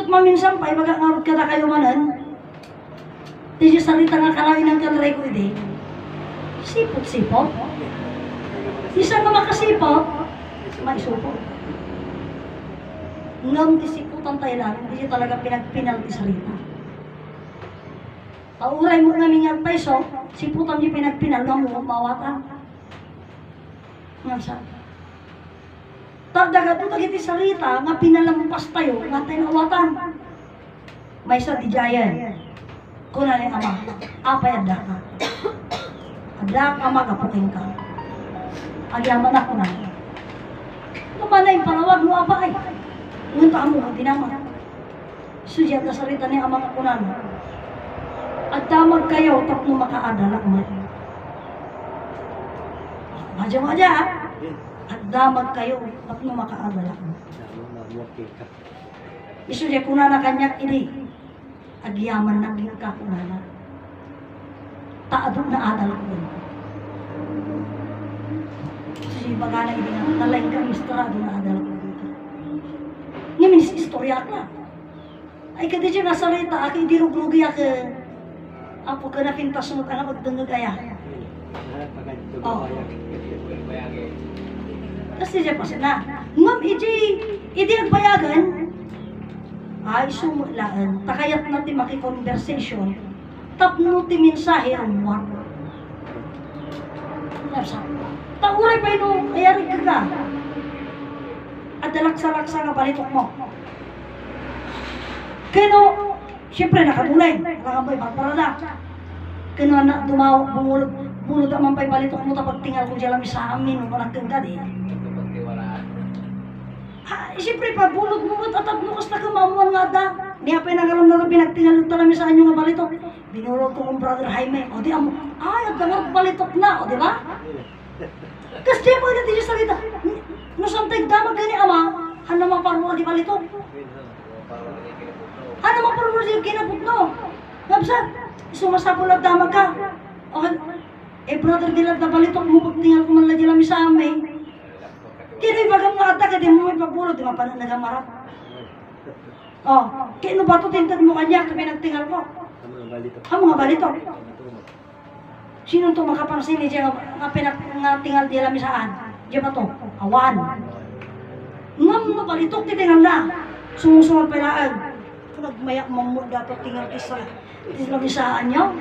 maminsan pa, magangarot ka na kayo manan. Di siya salita nga kalain ng kalaray ko hindi. Sipot-sipot. Isa nga makasipot, maisupot. Ngam tisiputan tayo lang, hindi siya talaga pinagpinal ti salita. Pauray mo namin ang peso, siputan niyo pinagpinal nga mo mawatan. Ngam sa dagat ito iti salita, nga pinalampas tayo, nga tinawatan. May sa dijayan. Kuna ni ama, apay adda ka. Adda ka magapukin ka. Agyaman ako na. Lumanay yung palawag mo apa ay. Ngunta mo ang tinama. Sudyan na salita ni ama nga kunan. At damag kayo, tapno makaadala mo. Madya-madya ha. At damag kayo, tapno makaadala mo. Isudya kunan na kanyak ini. Agyaman na ka kunan. Taadog na adal ko. Kasi bagana ini nga, nalain ka mistra doon na adal ko dito. Ngayon, istorya ka. Ay, kada dyan nasarita, aki di rugrugi aki. Apo ka na pintas mo, ang magdungag aya. Oh. Kasi dyan pa siya na. Ngam, idi agbayagan, ay sumulaan, takayat natin maki-conversation, tapno ti mensahe ang mo. Tauray pa ino, ayarig ka ka. At dalaksa-laksa nga balitok mo. Kano, siyempre nakatulay, nakambay magparada. Kano na bumulod ang mampay balitok mo tapag tingal ko dyan lang sa amin, malagkang ka di. Siyempre pa, bulog mo at ataglukas na kamamuan nga da. Niya pa nagalang na pinagtingal ito namin sa anyo nga balitok. Binulog ko kong brother Jaime. O di amo, ay, at nga balitok na, o di ba? Kasi di mo natin yung salita. Nusantay damag gani ama, hana maparmo di balitok. Hana maparmo di kinaputno. Ngabsat, sumasapol at damag ka. Okay, brother dilag na balitok mo, pagtingal ko man lagi lang sa amin. Kini bagam nga ata, kaya mo may pagpulot, di mapanan nagamarap. Oh, kaya no ba ito tintad mo kanya, kami nagtingal ko. Mga balitok. Sino ito makapansin niya nga tingal di alam saan? Diyan ba ito? Awan. Ngam no balitok, titingal na. Sumusunod palaan. Kung nagmayak mamud dato tingal isa. Alam saan niyo?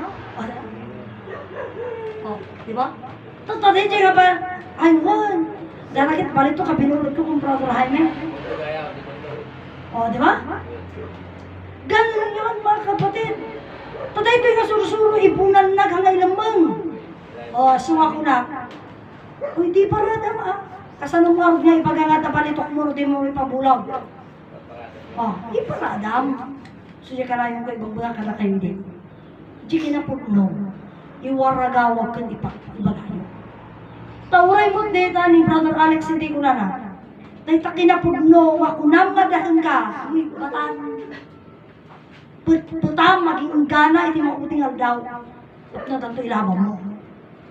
Oh, di ba? Totoo din nga ba? Ay, wan. Dahil balitok ka, binulod ko kung brother Jaime. O, di ba? Ganun yun, mga kapatid. Tatay ito yung sursuro, ibunan na hangay lamang. O, suwa ko na. Uy, di pa rin naman. Kasanong mo niya ipagangata balitok mo, di mo ipabulaw. O, di pa rin adam. Suya ka na yung ko, ibang ka na kayo din. Di kinaputno. Iwaragawag kang ibagayo. Tauray mo dito ni Brother Alex, hindi ko na na. Dahil takinapudno, wakunam nga dahil ka. Uy, batan. Putam, maging gana, iti mabuting daw. At na tanto ilabang mo.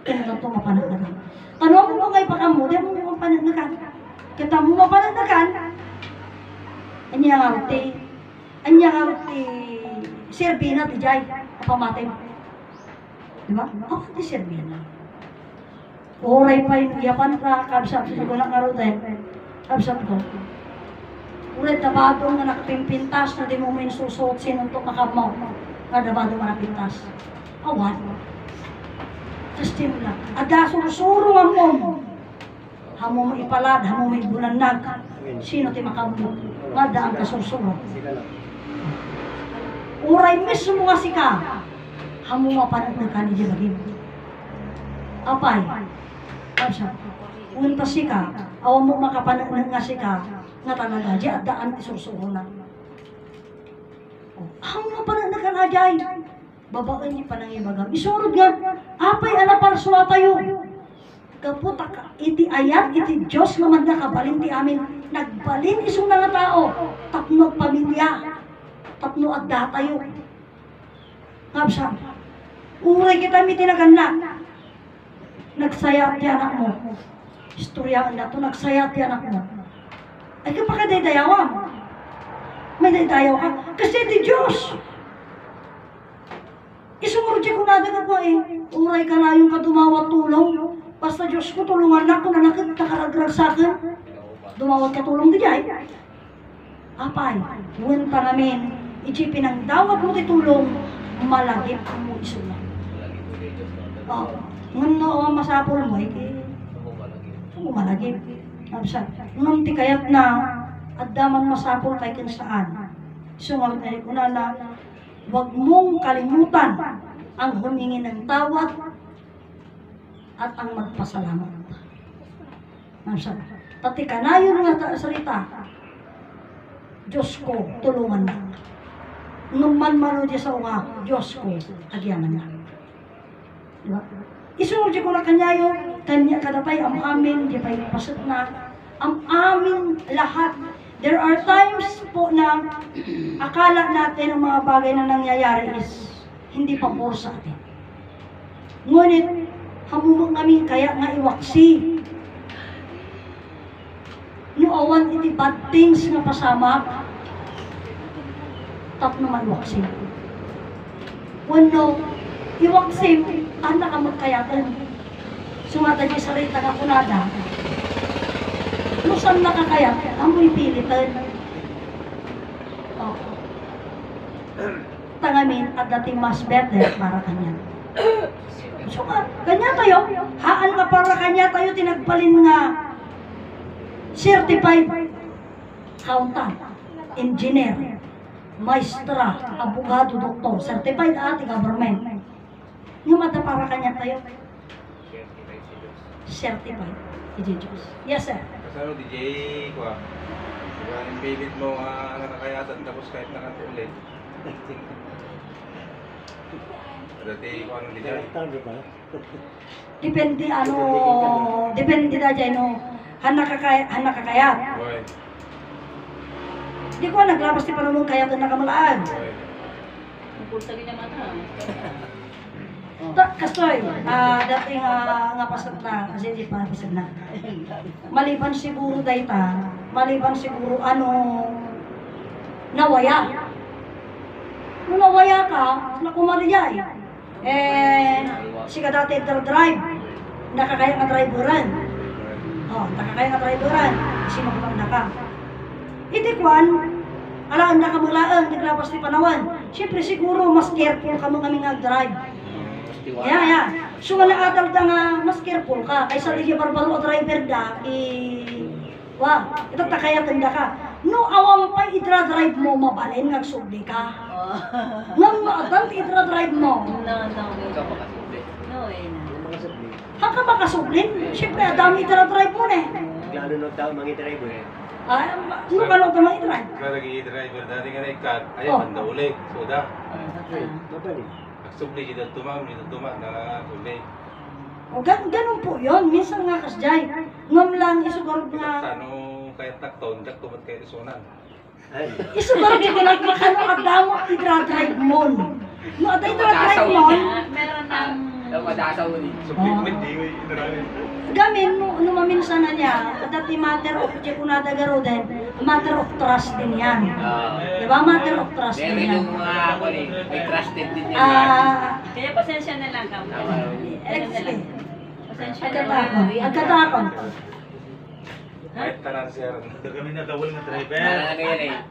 Kaya tanto mapanagdagan. Tanong mo ngay pa ka mo, di mo mapanagdagan. Kita mo mapanagdagan. Anya nga rute, Serbina, ti Jai, pamatay mo. Diba? Ako ti Serbina. Oray pa yung yapan ka, kabsat ko na karoten. Kabsat ko. Ulit dabado nga nakapimpintas na di mo may susuot sinuntok makamaw. Nga dabado nga napintas. Awan. Tapos di mo lang. Ada surusuro ang mo. Hamo mo ipalad, hamo mo ibunanag. Sino ti makambo? Nga daan ka surusuro. Uray mismo nga si ka. Hamo mapanag na ka ni Jibagin. Apay. Kapsa, unta sika, awan mo makapanag nga sika, nga talaga, di at daan isusuro na. Ang mapanag na ka na dyan, babaan niya pa nang ibagam. Isurod nga, apay alapar suwa tayo. Kaputa ka, iti ayat, iti Diyos naman nakabalin ti amin, nagbalin isong nga tao, tapno pamilya, tapno adda tayo. Kapsa, uray kita mi tinaganla. Nagsaya ti anak mo. Istoryaan na to, nagsaya ti anak mo. Ay kapag kadaydayawan. may naidayaw ka. Kasi di Diyos. Isumurot siya kung nada ka eh. Uray ka na yung kadumawat tulong. Basta Diyos ko, tulungan na kung nanakit nakaragrag sa akin. Dumawat ka tulong di jay. Apay, buwan pa namin, ijipin ang dawat mo di tulong, malagip mo isulang. Ngun no, masapol mo, malagip. Nung ti kayat na, at daman masapol kay kung saan. Sungalit na kuna na, huwag mong kalimutan ang humingi ng tawad at ang magpasalamat. Pati kanayon nga salita, Diyos ko, tulungan na. Nung man di sa unga, Diyos ko, agyaman na. Diba? Isunod ko na kanyayo, kanya kadatay ang amin, di pa ipasat na, ang amin lahat. There are times po na akala natin ang mga bagay na nangyayari is hindi pabor sa atin. Ngunit, hamumang kami kaya nga iwaksi. Nuawan iti bad things na pasama, tap naman iwaksi. Wano, iwaksi, anak ka magkayatan. Sumata niya sa rita ka kunada. Lusan nakakayat, amoy pilitan. Tangamin at dating mas better para kanya. So kanya tayo, haan nga para kanya tayo tinagpalin nga certified accountant, engineer, maestra, abogado, doktor, certified ati government. Yung mata para kanya tayo, certified. Diyos. Yes, sir. Kasano, DJ, kwa. Diba, pilit mo nakakayatan tapos kahit nakatulit. Dati, kung ano DJ? Depende na dyan, no. Hanakakayat. Boy. Di ko naglabas ti panulong kaya doon nakamalaan. Boy. Pulsa rin naman ha. Kastoy, dating nga pasat na, kasi di pa pasat na. Maliban siguro dayta, maliban siguro nawaya. Nung nawaya ka, nakumariyay. Sika dati drive, nakakaya nga driveran. Nakakaya nga driveran, sinukupag na ka. Itikwan, alaan na kamulaan, naglabas ni Panawan. Siyempre siguro, mas careful ka mo kami nga-drive. So wala atal da nga, mas careful ka. Kaysa ligi barbaro o driver da, ito takayatan da ka. No, awang pa itra-drive mo, mabalin, nagsubli ka. Nang maadal, itra-drive mo. No, Haka makasublin, siyempre, adami itra-drive mo na. Lalo na daw mga driver eh. Ano ka lang ito mga i-drive? Kaya nag-i-driver dati nga na-ikat, ayaw, banda ulit. Soda. Mabalik. Nagsubli, dito tumam, nakasubli. Ganun po yun. Minsan nga kasjay. Ngam lang, isugarod nga. Tano, kaya takton, jak tumat kayo isunan. Ay. Isugarod yung nagmakano at damo itra-drive mo. No, at itra-drive mo, meron ng... Madasaw ni. Subli, hindi, inaralin. gamin mo, maminsan na niya, dati matter of chekunada garo din, matter of trust din yan. Diba? Matter of trust Meron din yan. yung may trusted din yan. Kaya pasensya na lang ka. Excellent. Pasensya na lang. Agkatakon. Kahit tanan siya rin. Parang ano yan eh.